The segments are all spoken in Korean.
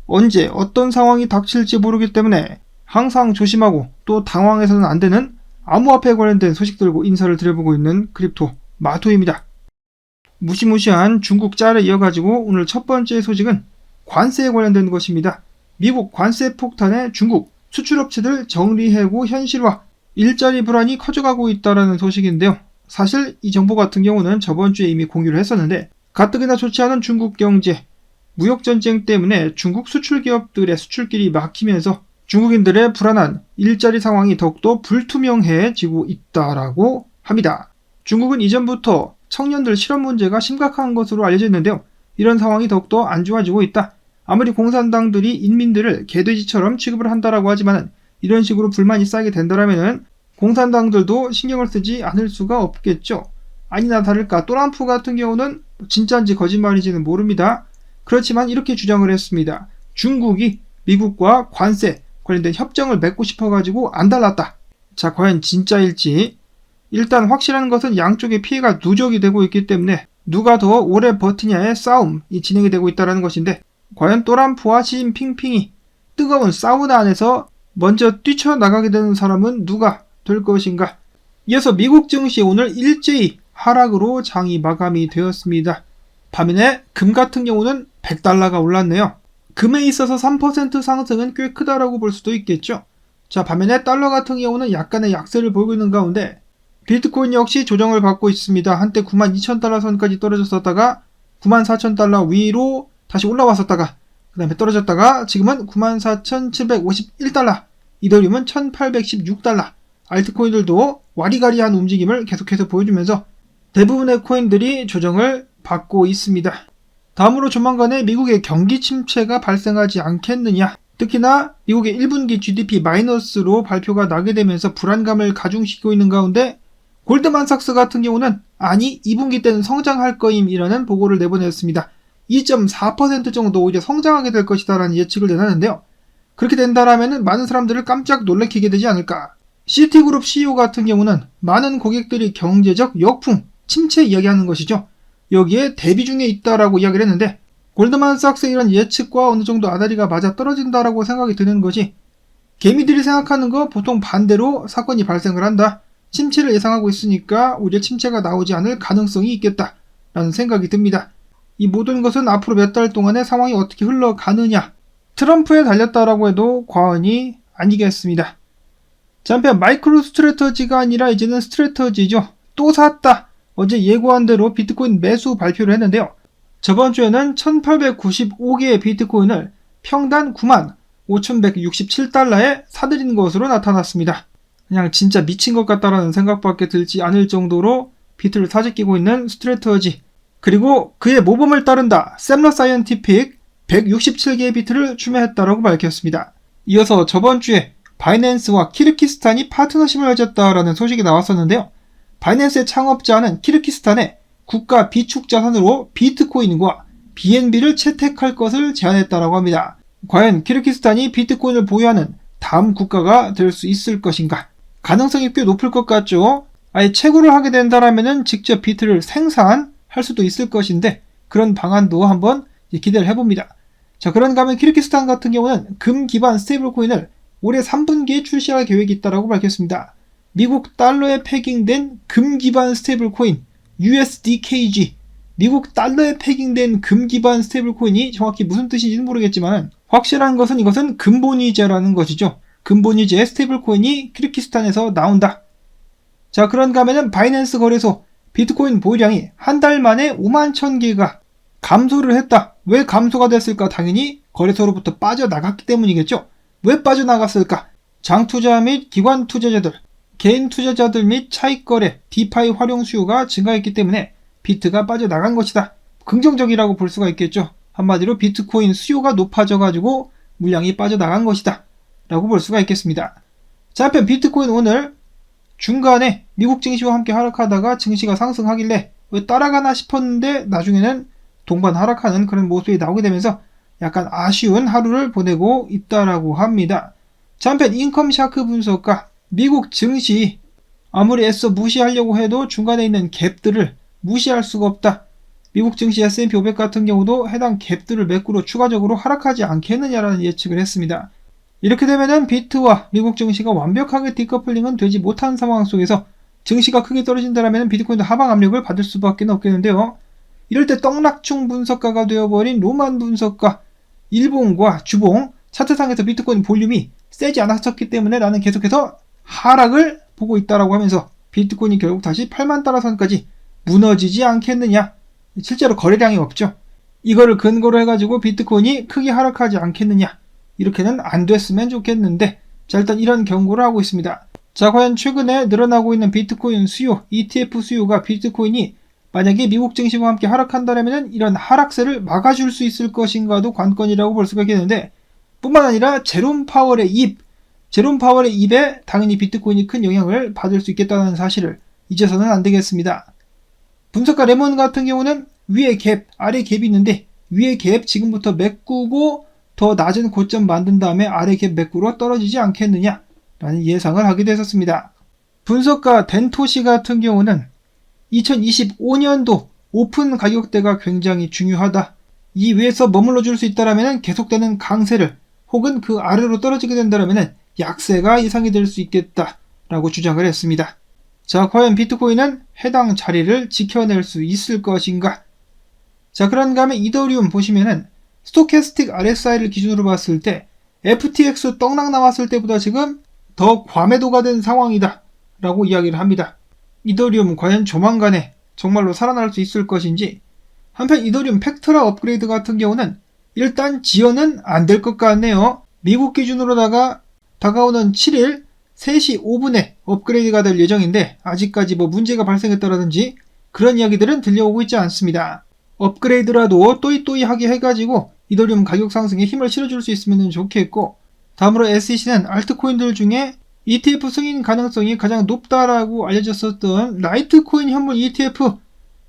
언제 어떤 상황이 닥칠지 모르기 때문에 항상 조심하고 또 당황해서는 안 되는 암호화폐에 관련된 소식 들고 인사를 드려보고 있는 크립토 마토입니다. 무시무시한 중국 짤에 이어가지고 오늘 첫 번째 소식은 관세에 관련된 것입니다. 미국 관세 폭탄에 중국 수출업체들 정리해고 현실화, 일자리 불안이 커져가고 있다는 소식인데요. 사실 이 정보 같은 경우는 저번 주에 이미 공유를 했었는데 가뜩이나 좋지 않은 중국 경제, 무역전쟁 때문에 중국 수출기업들의 수출길이 막히면서 중국인들의 불안한 일자리 상황이 더욱더 불투명해지고 있다라고 합니다. 중국은 이전부터 청년들 실업 문제가 심각한 것으로 알려져 있는데요. 이런 상황이 더욱더 안 좋아지고 있다. 아무리 공산당들이 인민들을 개돼지처럼 취급을 한다라고 하지만 이런 식으로 불만이 쌓이게 된다라면 공산당들도 신경을 쓰지 않을 수가 없겠죠. 아니나 다를까 트럼프 같은 경우는 진짜인지 거짓말인지는 모릅니다. 그렇지만 이렇게 주장을 했습니다. 중국이 미국과 관세 관련된 협정을 맺고 싶어가지고 안 달랐다. 자, 과연 진짜일지. 일단 확실한 것은 양쪽의 피해가 누적이 되고 있기 때문에 누가 더 오래 버티냐의 싸움이 진행이 되고 있다는 것인데 과연 트럼프와 시진핑이 뜨거운 사우나 안에서 먼저 뛰쳐나가게 되는 사람은 누가 될 것인가. 이어서 미국 증시 오늘 일제히 하락으로 장이 마감이 되었습니다. 반면에 금 같은 경우는 100달러가 올랐네요. 금에 있어서 3% 상승은 꽤 크다라고 볼 수도 있겠죠. 자, 반면에 달러 같은 경우는 약간의 약세를 보이고 있는 가운데 비트코인 역시 조정을 받고 있습니다. 한때 92,000달러 선까지 떨어졌었다가 94,000달러 위로 다시 올라왔었다가 그 다음에 떨어졌다가 지금은 94,751달러, 이더리움은 1,816달러, 알트코인들도 와리가리한 움직임을 계속해서 보여주면서 대부분의 코인들이 조정을 받고 있습니다. 다음으로 조만간에 미국의 경기 침체가 발생하지 않겠느냐. 특히나 미국의 1분기 GDP 마이너스로 발표가 나게 되면서 불안감을 가중시키고 있는 가운데 골드만삭스 같은 경우는 아니 2분기 때는 성장할 거임이라는 보고를 내보냈습니다. 2.4% 정도 오히려 성장하게 될 것이다 라는 예측을 내놨는데요. 그렇게 된다라면 많은 사람들을 깜짝 놀래키게 되지 않을까. 시티그룹 CEO 같은 경우는 많은 고객들이 경제적 역풍, 침체 이야기하는 것이죠. 여기에 대비 중에 있다라고 이야기를 했는데 골드만삭스의 이런 예측과 어느 정도 아다리가 맞아 떨어진다라고 생각이 드는 것이 개미들이 생각하는 거 보통 반대로 사건이 발생을 한다. 침체를 예상하고 있으니까 오히려 침체가 나오지 않을 가능성이 있겠다라는 생각이 듭니다. 이 모든 것은 앞으로 몇 달 동안의 상황이 어떻게 흘러가느냐. 트럼프에 달렸다라고 해도 과언이 아니겠습니다. 자, 한편 마이크로 스트래터지가 아니라 이제는 스트래터지죠. 또 샀다. 어제 예고한 대로 비트코인 매수 발표를 했는데요. 저번 주에는 1895개의 비트코인을 평단 95,167달러에 사들인 것으로 나타났습니다. 그냥 진짜 미친 것 같다라는 생각밖에 들지 않을 정도로 비트를 사재끼고 있는 스트래터지. 그리고 그의 모범을 따른다. 샘러 사이언티픽 167개의 비트를 추매했다라고 밝혔습니다. 이어서 저번 주에 바이낸스와 키르기스탄이 파트너십을 맺었다라는 소식이 나왔었는데요. 바이낸스의 창업자는 키르기스탄의 국가 비축 자산으로 비트코인과 BNB를 채택할 것을 제안했다라고 합니다. 과연 키르기스탄이 비트코인을 보유하는 다음 국가가 될 수 있을 것인가? 가능성이 꽤 높을 것 같죠? 아예 채굴을 하게 된다라면 직접 비트를 생산할 수도 있을 것인데 그런 방안도 한번 기대를 해봅니다. 자, 그런가 하면 키르기스탄 같은 경우는 금 기반 스테이블 코인을 올해 3분기에 출시할 계획이 있다고 밝혔습니다. 미국 달러에 패깅된 금 기반 스테이블 코인 USDKG, 미국 달러에 패깅된 금 기반 스테이블 코인이 정확히 무슨 뜻인지는 모르겠지만 확실한 것은 이것은 근본이제라는 것이죠. 근본이제 스테이블 코인이 키르기스탄에서 나온다. 자, 그런가 하면 바이낸스 거래소 비트코인 보유량이 한 달 만에 51,000개가 감소를 했다. 왜 감소가 됐을까? 당연히 거래소로부터 빠져나갔기 때문이겠죠. 왜 빠져나갔을까? 장투자 및 기관 투자자들, 개인 투자자들 및 차익거래, 디파이 활용 수요가 증가했기 때문에 비트가 빠져나간 것이다. 긍정적이라고 볼 수가 있겠죠. 한마디로 비트코인 수요가 높아져가지고 물량이 빠져나간 것이다 라고 볼 수가 있겠습니다. 자, 한편 비트코인 오늘 중간에 미국 증시와 함께 하락하다가 증시가 상승하길래 왜 따라가나 싶었는데 나중에는 동반 하락하는 그런 모습이 나오게 되면서 약간 아쉬운 하루를 보내고 있다라고 합니다. 자, 한편 인컴샤크 분석가 미국 증시 아무리 애써 무시하려고 해도 중간에 있는 갭들을 무시할 수가 없다. 미국 증시 S&P 500 같은 경우도 해당 갭들을 매꾸로 추가적으로 하락하지 않겠느냐라는 예측을 했습니다. 이렇게 되면은 비트와 미국 증시가 완벽하게 디커플링은 되지 못한 상황 속에서 증시가 크게 떨어진다면 비트코인도 하방 압력을 받을 수밖에 없겠는데요. 이럴 때 떡락충 분석가가 되어버린 로만 분석가, 일봉과 주봉, 차트상에서 비트코인 볼륨이 세지 않았었기 때문에 나는 계속해서 하락을 보고 있다라고 하면서 비트코인이 결국 다시 8만 달러선까지 무너지지 않겠느냐. 실제로 거래량이 없죠. 이거를 근거로 해가지고 비트코인이 크게 하락하지 않겠느냐. 이렇게는 안 됐으면 좋겠는데, 자, 일단 이런 경고를 하고 있습니다. 자, 과연 최근에 늘어나고 있는 비트코인 수요, ETF 수요가 비트코인이 만약에 미국 증시와 함께 하락한다면 이런 하락세를 막아줄 수 있을 것인가도 관건이라고 볼 수가 있겠는데, 뿐만 아니라 제롬 파월의 입에 당연히 비트코인이 큰 영향을 받을 수 있겠다는 사실을 잊어서는 안 되겠습니다. 분석가 레몬 같은 경우는 위에 갭, 아래 갭이 있는데 위에 갭 지금부터 메꾸고 더 낮은 고점 만든 다음에 아래 갭 메꾸러 떨어지지 않겠느냐라는 예상을 하게 됐었습니다. 분석가 덴토시 같은 경우는 2025년도 오픈 가격대가 굉장히 중요하다. 이 위에서 머물러 줄 수 있다면 계속되는 강세를 혹은 그 아래로 떨어지게 된다면 약세가 예상이 될 수 있겠다라고 주장을 했습니다. 자, 과연 비트코인은 해당 자리를 지켜낼 수 있을 것인가? 자, 그런가 하면 이더리움 보시면은 스토캐스틱 RSI를 기준으로 봤을 때 FTX 떡락 나왔을 때보다 지금 더 과매도가 된 상황이다 라고 이야기를 합니다. 이더리움은 과연 조만간에 정말로 살아날 수 있을 것인지. 한편 이더리움 팩트라 업그레이드 같은 경우는 일단 지연은 안 될 것 같네요. 미국 기준으로다가 다가오는 7일 3시 5분에 업그레이드가 될 예정인데 아직까지 문제가 발생했다라든지 그런 이야기들은 들려오고 있지 않습니다. 업그레이드라도 또이또이하게 해가지고 이더리움 가격 상승에 힘을 실어줄 수 있으면 좋겠고, 다음으로 SEC는 알트코인들 중에 ETF 승인 가능성이 가장 높다라고 알려졌었던 라이트코인 현물 ETF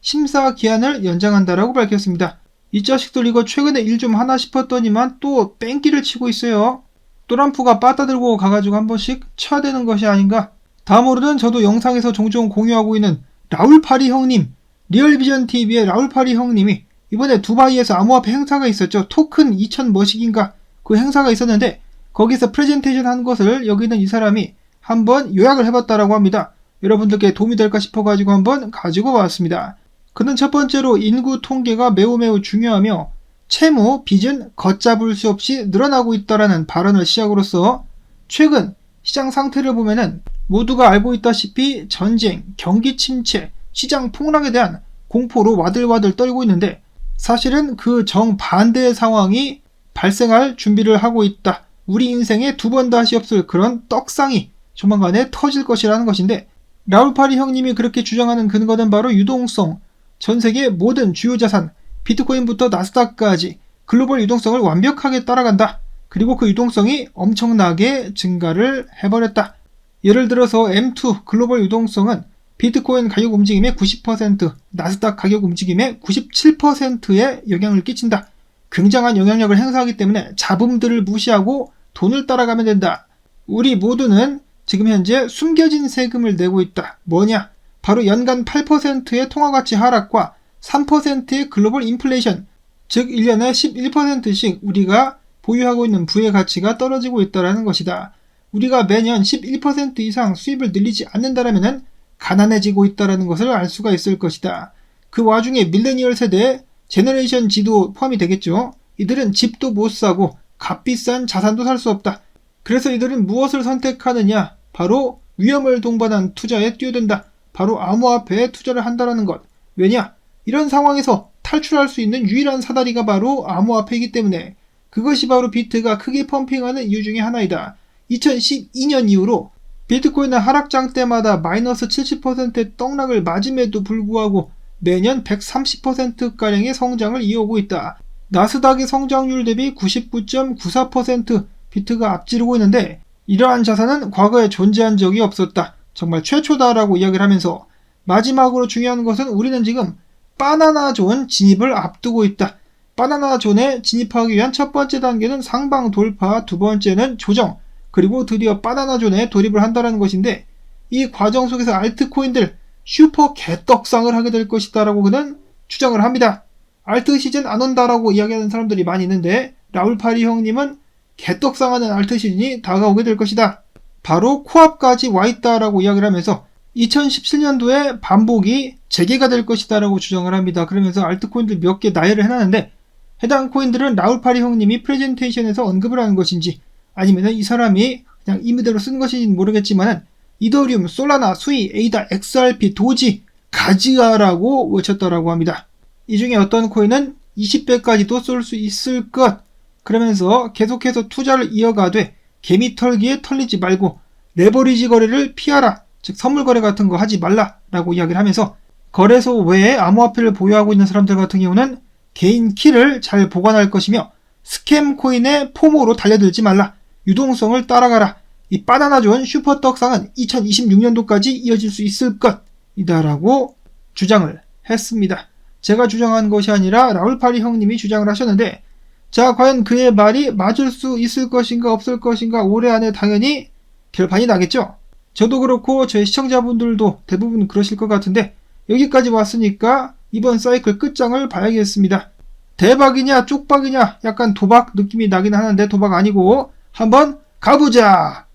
심사 기한을 연장한다라고 밝혔습니다. 이 자식들 이거 최근에 일 좀 하나 싶었더니만 또 뺑기를 치고 있어요. 또람프가 빠따 들고 가가지고 한 번씩 쳐야 되는 것이 아닌가. 다음으로는 저도 영상에서 종종 공유하고 있는 라울파리 형님, 리얼비전TV의 라울파리 형님이 이번에 두바이에서 암호화폐 행사가 있었죠. 토큰 2000 머식인가 그 행사가 있었는데 거기서 프레젠테이션 한 것을 여기 있는 이 사람이 한번 요약을 해봤다라고 합니다. 여러분들께 도움이 될까 싶어가지고 한번 가지고 왔습니다. 그는 첫 번째로 인구 통계가 매우 중요하며 채무, 빚은 걷잡을 수 없이 늘어나고 있다라는 발언을 시작으로서 최근 시장 상태를 보면은 모두가 알고 있다시피 전쟁, 경기 침체, 시장 폭락에 대한 공포로 와들와들 떨고 있는데 사실은 그 정반대의 상황이 발생할 준비를 하고 있다. 우리 인생에 두 번 다시 없을 그런 떡상이 조만간에 터질 것이라는 것인데, 라울파리 형님이 그렇게 주장하는 근거는 바로 유동성, 전 세계 모든 주요 자산, 비트코인부터 나스닥까지 글로벌 유동성을 완벽하게 따라간다. 그리고 그 유동성이 엄청나게 증가를 해버렸다. 예를 들어서 M2 글로벌 유동성은 비트코인 가격 움직임의 90%, 나스닥 가격 움직임의 97%에 영향을 끼친다. 굉장한 영향력을 행사하기 때문에 잡음들을 무시하고 돈을 따라가면 된다. 우리 모두는 지금 현재 숨겨진 세금을 내고 있다. 뭐냐? 바로 연간 8%의 통화가치 하락과 3%의 글로벌 인플레이션, 즉 1년에 11%씩 우리가 보유하고 있는 부의 가치가 떨어지고 있다는 것이다. 우리가 매년 11% 이상 수입을 늘리지 않는다면 가난해지고 있다는 것을 알 수가 있을 것이다. 그 와중에 밀레니얼 세대의 제너레이션 G도 포함이 되겠죠. 이들은 집도 못 사고 값비싼 자산도 살 수 없다. 그래서 이들은 무엇을 선택하느냐? 바로 위험을 동반한 투자에 뛰어든다. 바로 암호화폐에 투자를 한다는 것. 왜냐? 이런 상황에서 탈출할 수 있는 유일한 사다리가 바로 암호화폐이기 때문에 그것이 바로 비트가 크게 펌핑하는 이유 중에 하나이다. 2012년 이후로 비트코인은 하락장 때마다 마이너스 70%의 떡락을 맞음에도 불구하고 매년 130%가량의 성장을 이어오고 있다. 나스닥의 성장률 대비 99.94% 비트가 앞지르고 있는데 이러한 자산은 과거에 존재한 적이 없었다. 정말 최초다라고 이야기를 하면서 마지막으로 중요한 것은 우리는 지금 바나나존 진입을 앞두고 있다. 바나나존에 진입하기 위한 첫 번째 단계는 상방 돌파, 두 번째는 조정, 그리고 드디어 바나나존에 돌입을 한다는 것인데 이 과정 속에서 알트코인들 슈퍼 개떡상을 하게 될 것이다 라고 그는 주장을 합니다. 알트 시즌 안 온다라고 이야기하는 사람들이 많이 있는데 라울파리 형님은 개떡상하는 알트 시즌이 다가오게 될 것이다. 바로 코앞까지 와있다라고 이야기를 하면서 2017년도에 반복이 재개가 될 것이다 라고 주장을 합니다. 그러면서 알트코인들 몇 개 나열을 해놨는데 해당 코인들은 라울파리 형님이 프레젠테이션에서 언급을 하는 것인지 아니면 이 사람이 그냥 이미대로 쓴 것인지는 모르겠지만 이더리움, 솔라나, 수이, 에이다, XRP, 도지, 가지아라고 외쳤다라고 합니다. 이 중에 어떤 코인은 20배까지도 쏠 수 있을 것, 그러면서 계속해서 투자를 이어가되 개미 털기에 털리지 말고 레버리지 거래를 피하라, 즉 선물 거래 같은 거 하지 말라 라고 이야기를 하면서 거래소 외에 암호화폐를 보유하고 있는 사람들 같은 경우는 개인 키를 잘 보관할 것이며 스캠 코인의 포모로 달려들지 말라, 유동성을 따라가라, 이 바나나 존 슈퍼 떡상은 2026년도까지 이어질 수 있을 것이다 라고 주장을 했습니다. 제가 주장한 것이 아니라 라울파리 형님이 주장을 하셨는데, 자, 과연 그의 말이 맞을 수 있을 것인가 없을 것인가 올해 안에 당연히 결판이 나겠죠. 저도 그렇고 저희 시청자분들도 대부분 그러실 것 같은데 여기까지 왔으니까 이번 사이클 끝장을 봐야겠습니다. 대박이냐 쪽박이냐 약간 도박 느낌이 나긴 하는데 도박 아니고 한번 가보자.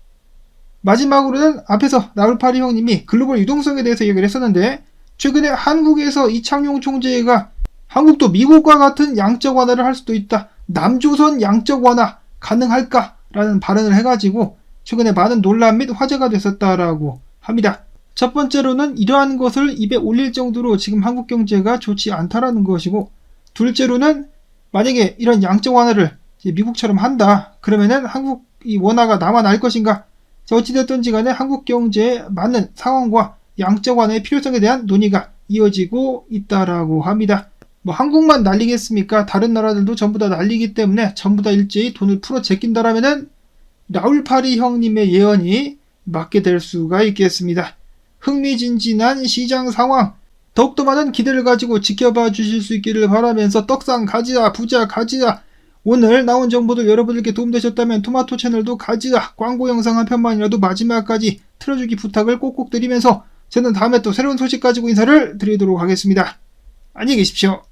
마지막으로는 앞에서 라울파리 형님이 글로벌 유동성에 대해서 얘기를 했었는데 최근에 한국에서 이창용 총재가 한국도 미국과 같은 양적 완화를 할 수도 있다, 남조선 양적 완화 가능할까? 라는 발언을 해가지고 최근에 많은 논란 및 화제가 됐었다라고 합니다. 첫 번째로는 이러한 것을 입에 올릴 정도로 지금 한국 경제가 좋지 않다라는 것이고, 둘째로는 만약에 이런 양적 완화를 미국처럼 한다 그러면은 한국이 원화가 남아날 것인가? 어찌됐든지 간에 한국 경제에 맞는 상황과 양적 완화의 필요성에 대한 논의가 이어지고 있다라고 합니다. 뭐 한국만 난리겠습니까? 다른 나라들도 전부 다 난리기 때문에 전부 다 일제히 돈을 풀어 제낀다라면은 라울파리 형님의 예언이 맞게 될 수가 있겠습니다. 흥미진진한 시장 상황, 더욱더 많은 기대를 가지고 지켜봐 주실 수 있기를 바라면서 떡상 가지야, 부자 가지야. 오늘 나온 정보들 여러분들께 도움되셨다면 토마토 채널도 가지야, 광고 영상 한 편만이라도 마지막까지 틀어주기 부탁을 꼭꼭 드리면서 저는 다음에 또 새로운 소식 가지고 인사를 드리도록 하겠습니다. 안녕히 계십시오.